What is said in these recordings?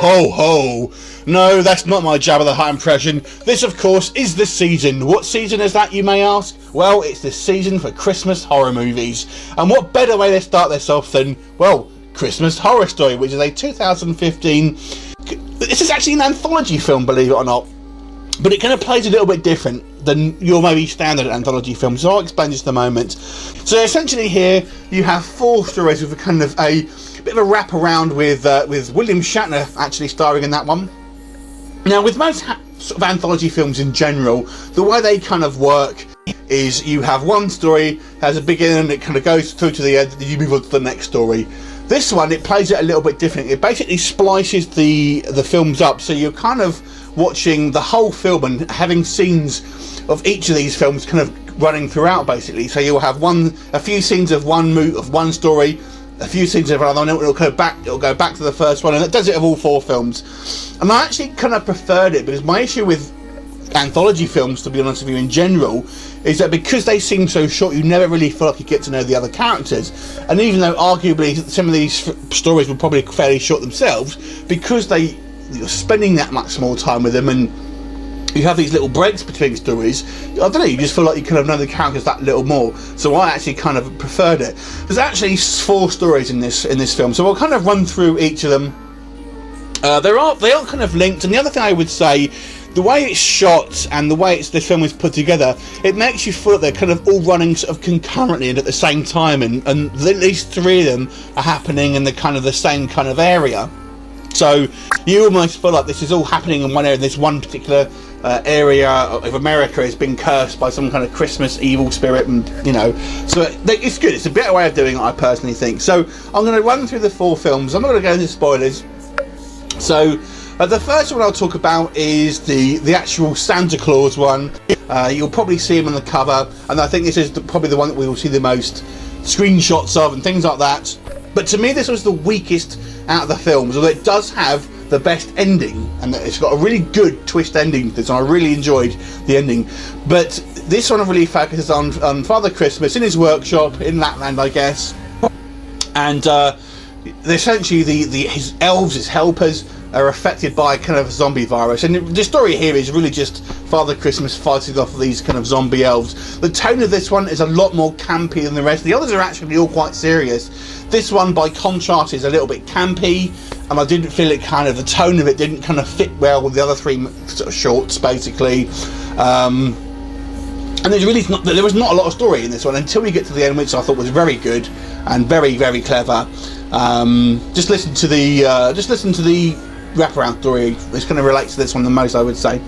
ho, ho. No, that's not my Jabba the Hutt impression. This, of course, is the season. What season is that, you may ask? Well, it's the season for Christmas horror movies. And what better way to start this off than, well, Christmas Horror Story, which is a 2015... This is actually an anthology film, believe it or not. But it kind of plays a little bit different than your maybe standard anthology film, so I'll explain this in a moment. So essentially here, you have 4 stories with a kind of a bit of a wrap around with William Shatner actually starring in that one. Now, with most sort of anthology films in general, the way they kind of work is you have one story, has a beginning, and it kind of goes through to the end, and you move on to the next story. This one, it plays it a little bit different. It basically splices the films up, so you're kind of watching the whole film and having scenes of each of these films kind of running throughout, basically. So you'll have a few scenes of one story, a few scenes of another, and it'll go back to the first one, and it does it of all 4 films. And I actually kind of preferred it, because my issue with anthology films, to be honest with you, in general, is that because they seem so short, you never really feel like you get to know the other characters. And even though arguably some of these stories were probably fairly short themselves, because you're spending that much more time with them, and you have these little breaks between stories, I don't know, you just feel like you kind of know the characters that little more. So I actually kind of preferred it. There's actually 4 stories in this film, so we'll kind of run through each of them. They are kind of linked, and the other thing I would say, the way it's shot and the way this film is put together, it makes you feel that they're kind of all running sort of concurrently and at the same time, and at least 3 of them are happening in the same kind of area. So you almost feel like this is all happening in one area. This one particular area of America has been cursed by some kind of Christmas evil spirit, and so it's good. It's a better way of doing it, I personally think. So I'm going to run through the 4 films. I'm not going to go into spoilers. So the first one I'll talk about is the actual Santa Claus one. You'll probably see him on the cover, and I think this is probably the one that we will see the most screenshots of and things like that. But to me, this was the weakest out of the films, although it does have the best ending, and it's got a really good twist ending to this, and I really enjoyed the ending. But this one really focuses on Father Christmas in his workshop in Lapland, I guess, and essentially his elves, his helpers, are affected by kind of a zombie virus, and the story here is really just Father Christmas fighting off these kind of zombie elves. The tone of this one is a lot more campy than the rest. The others are actually all quite serious. This one, by contrast, is a little bit campy, and I didn't feel it kind of, the tone of it didn't kind of fit well with the other 3 sort of shorts, basically. And there was not a lot of story in this one until we get to the end, which I thought was very good and very, very clever. Just listen to the wraparound story. It's going to relate to this one the most, I would say.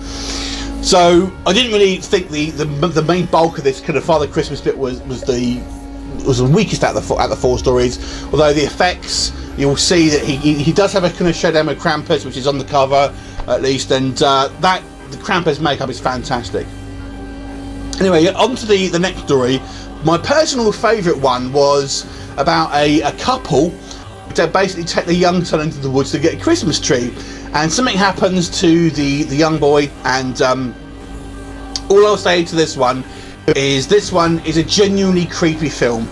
So I didn't really think the main bulk of this kind of Father Christmas bit was the weakest out of the 4 stories. Although the effects, you'll see that he does have a kind of showdown with Krampus, which is on the cover at least, and the Krampus makeup is fantastic. Anyway, on to the next story. My personal favourite one was about a couple to basically take the young son into the woods to get a Christmas tree, and something happens to the young boy, and all I'll say to this one is a genuinely creepy film.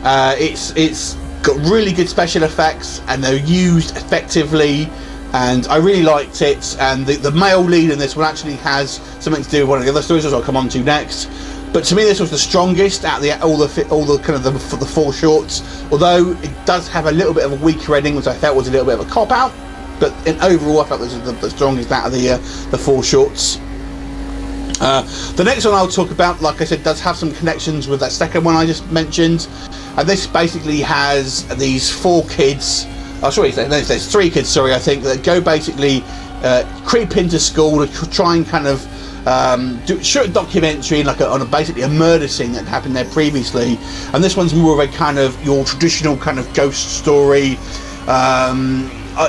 It's got really good special effects, and they're used effectively, and I really liked it. And the male lead in this one actually has something to do with one of the other stories, which I'll come on to next. But to me, this was the strongest out of all the kind of the 4 shorts. Although it does have a little bit of a weaker ending, which I felt was a little bit of a cop out. But overall, I felt this was the strongest out of the 4 shorts. The next one I'll talk about, like I said, does have some connections with that second one I just mentioned. And this basically has these 4 kids. Oh, sorry, there's 3 kids. Sorry, I think that go basically creep into school to try and kind of shoot a documentary on basically a murder scene that happened there previously. And this one's more of a kind of your traditional kind of ghost story.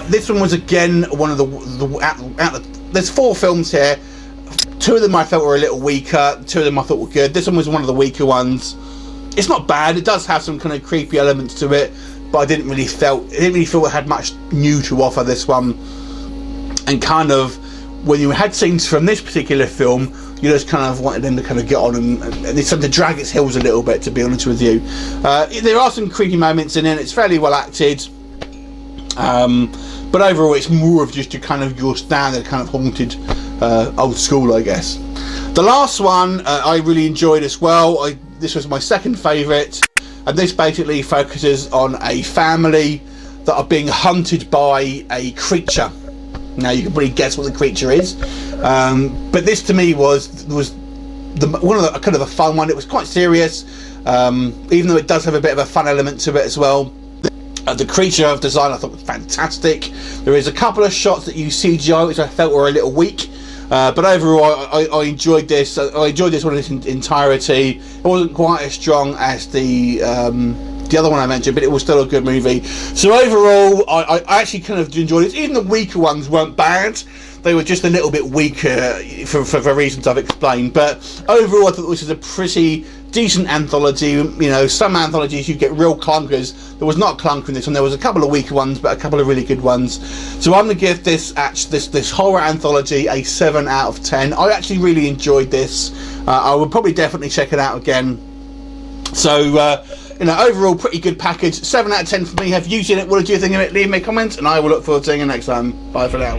This one was again one of there's 4 films here. 2 of them I felt were a little weaker, 2 of them I thought were good. This one was one of the weaker ones. It's not bad, it does have some kind of creepy elements to it, but I didn't really feel it had much new to offer, this one. And kind of, when you had scenes from this particular film, you just kind of wanted them to kind of get on and it's something to drag its heels a little bit, to be honest with you. There are some creepy moments in it, it's fairly well acted. But overall, it's more of just your standard kind of haunted old school, I guess. The last one I really enjoyed as well. This was my second favourite, and this basically focuses on a family that are being hunted by a creature. Now you can probably guess what the creature is, but this to me was one of the kind of a fun one. It was quite serious, even though it does have a bit of a fun element to it as well. The creature of design I thought was fantastic. There is a couple of shots that use CGI which I felt were a little weak, but overall I enjoyed this. I enjoyed this one in its entirety. It wasn't quite as strong as the other one I mentioned, but it was still a good movie. So overall, I actually kind of enjoyed it. Even the weaker ones weren't bad. They were just a little bit weaker for reasons I've explained. But overall, I thought this was a pretty decent anthology. You know, some anthologies you get real clunkers. There was not a clunker in this one. There was a couple of weaker ones, but a couple of really good ones. So I'm going to give this horror anthology a 7 out of 10. I actually really enjoyed this. I would probably definitely check it out again. So, overall pretty good package. 7 out of 10 for me. Have you seen it? What did you think of it? Leave me a comment, and I will look forward to seeing you next time. Bye for now.